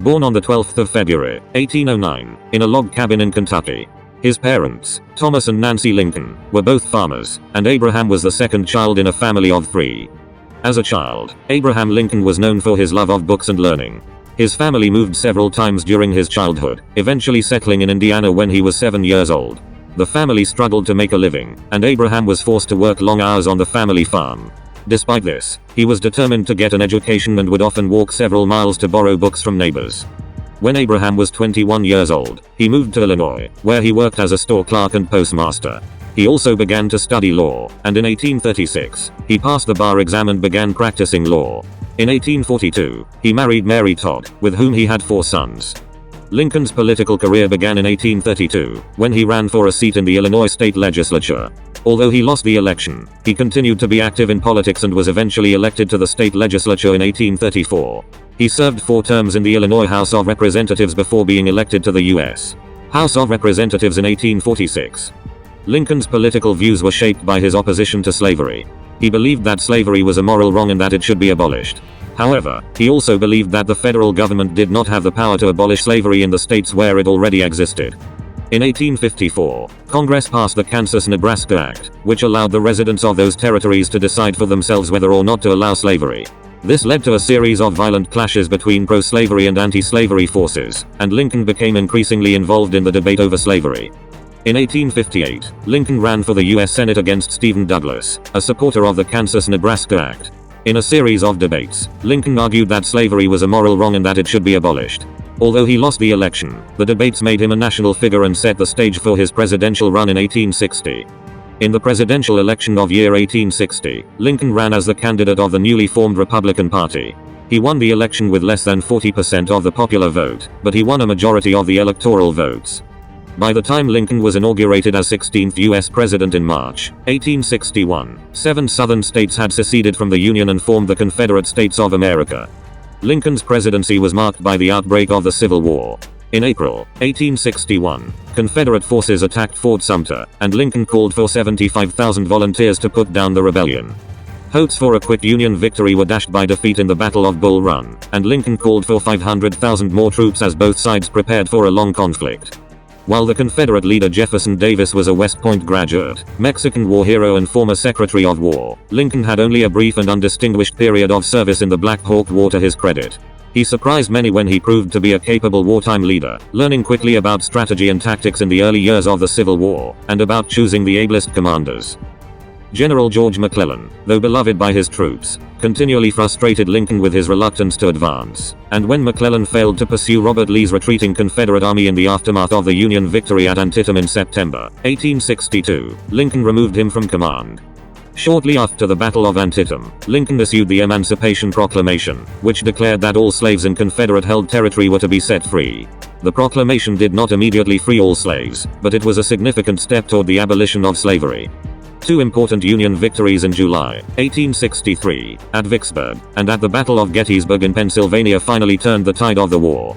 Born on the 12th of February, 1809, in a log cabin in Kentucky. His parents, Thomas and Nancy Lincoln, were both farmers, and Abraham was the second child in a family of 3. As a child, Abraham Lincoln was known for his love of books and learning. His family moved several times during his childhood, eventually settling in Indiana when he was 7 years old. The family struggled to make a living, and Abraham was forced to work long hours on the family farm. Despite this, he was determined to get an education and would often walk several miles to borrow books from neighbors. When Abraham was 21 years old, he moved to Illinois, where he worked as a store clerk and postmaster. He also began to study law, and in 1836, he passed the bar exam and began practicing law. In 1842, he married Mary Todd, with whom he had 4 sons. Lincoln's political career began in 1832, when he ran for a seat in the Illinois state legislature. Although he lost the election, he continued to be active in politics and was eventually elected to the state legislature in 1834. He served 4 terms in the Illinois House of Representatives before being elected to the U.S. House of Representatives in 1846. Lincoln's political views were shaped by his opposition to slavery. He believed that slavery was a moral wrong and that it should be abolished. However, he also believed that the federal government did not have the power to abolish slavery in the states where it already existed. In 1854, Congress passed the Kansas-Nebraska Act, which allowed the residents of those territories to decide for themselves whether or not to allow slavery. This led to a series of violent clashes between pro-slavery and anti-slavery forces, and Lincoln became increasingly involved in the debate over slavery. In 1858, Lincoln ran for the U.S. Senate against Stephen Douglas, a supporter of the Kansas-Nebraska Act. In a series of debates, Lincoln argued that slavery was a moral wrong and that it should be abolished. Although he lost the election, the debates made him a national figure and set the stage for his presidential run in 1860. In the presidential election of year 1860, Lincoln ran as the candidate of the newly formed Republican Party. He won the election with less than 40% of the popular vote, but he won a majority of the electoral votes. By the time Lincoln was inaugurated as 16th U.S. President in March 1861, 7 southern states had seceded from the Union and formed the Confederate States of America. Lincoln's presidency was marked by the outbreak of the Civil War. In April 1861, Confederate forces attacked Fort Sumter, and Lincoln called for 75,000 volunteers to put down the rebellion. Hopes for a quick Union victory were dashed by defeat in the Battle of Bull Run, and Lincoln called for 500,000 more troops as both sides prepared for a long conflict. While the Confederate leader Jefferson Davis was a West Point graduate, Mexican war hero and former Secretary of War, Lincoln had only a brief and undistinguished period of service in the Black Hawk War to his credit. He surprised many when he proved to be a capable wartime leader, learning quickly about strategy and tactics in the early years of the Civil War, and about choosing the ablest commanders. General George McClellan, though beloved by his troops, continually frustrated Lincoln with his reluctance to advance, and when McClellan failed to pursue Robert Lee's retreating Confederate army in the aftermath of the Union victory at Antietam in September 1862, Lincoln removed him from command. Shortly after the Battle of Antietam, Lincoln issued the Emancipation Proclamation, which declared that all slaves in Confederate-held territory were to be set free. The proclamation did not immediately free all slaves, but it was a significant step toward the abolition of slavery. 2 important Union victories in July 1863, at Vicksburg, and at the Battle of Gettysburg in Pennsylvania finally turned the tide of the war.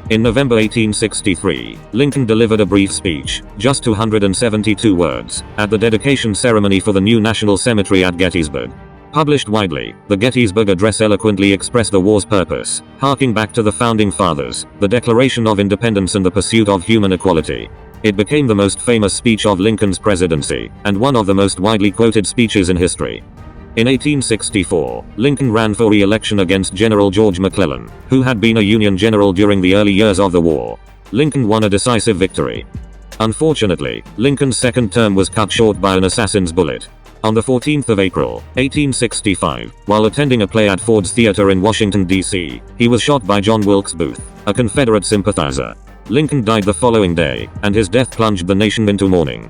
In November 1863, Lincoln delivered a brief speech, just 272 words, at the dedication ceremony for the new National Cemetery at Gettysburg. Published widely, the Gettysburg Address eloquently expressed the war's purpose, harking back to the Founding Fathers, the Declaration of Independence and the pursuit of human equality. It became the most famous speech of Lincoln's presidency, and one of the most widely quoted speeches in history. In 1864, Lincoln ran for re-election against General George McClellan, who had been a Union general during the early years of the war. Lincoln won a decisive victory. Unfortunately, Lincoln's second term was cut short by an assassin's bullet. On the 14th of April, 1865, while attending a play at Ford's Theater in Washington, D.C., he was shot by John Wilkes Booth, a Confederate sympathizer. Lincoln died the following day, and his death plunged the nation into mourning.